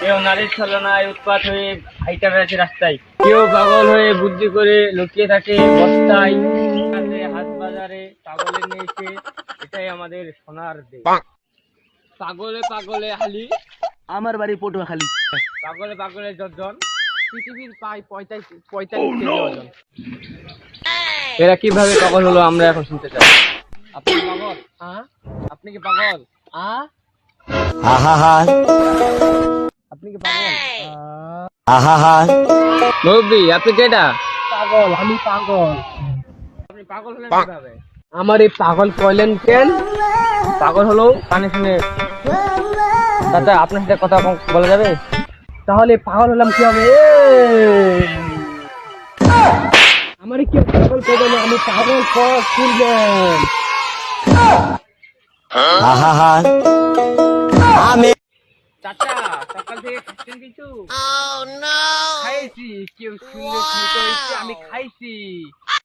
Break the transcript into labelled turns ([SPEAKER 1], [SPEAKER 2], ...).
[SPEAKER 1] কেউ নারীর ছলনায় উৎপাত হয়ে হাইটা বেড়াচ্ছে রাস্তায়, কেউ পাগল হয়ে বুদ্ধি করে লুকিয়ে থাকে বস্তায়, হাতে হাট বাজারে পাগলের নিয়েছে, এটাই আমাদের সোনার দেশ। পাগলে পাগলে হালি,
[SPEAKER 2] আমার বাড়ি পটুয়াখালী।
[SPEAKER 1] পাগলে পাগলে যজন, পৃথিবীর প্রায় 45 কেজি ওজন। এরা কিভাবে পাগল হলো আমরা এখন শুনতে চাই। আপনি পাগল? হ্যাঁ, আপনি কি পাগল? আপনি কি পাগল? মুরব্বি, আপনি কেডা?
[SPEAKER 2] পাগল, আমি পাগল।
[SPEAKER 1] আপনি পাগল হলেন কিভাবে?
[SPEAKER 2] আমার এই পাগল কইলেন কেন?
[SPEAKER 1] পাগল হলো কানে শুনে। দাদা, আপনার সাথে কথা বলা যাবে?
[SPEAKER 2] তাহলে পাগল হলাম কি হবে? আমার কি পাগল কইলেন? আমি পাগল শুনবেন।
[SPEAKER 1] চাচা, সকাল থেকে খাচ্ছেন কিছু? খাইছি, কেউ শুনলে শুনতে হয়েছে, আমি খাইছি।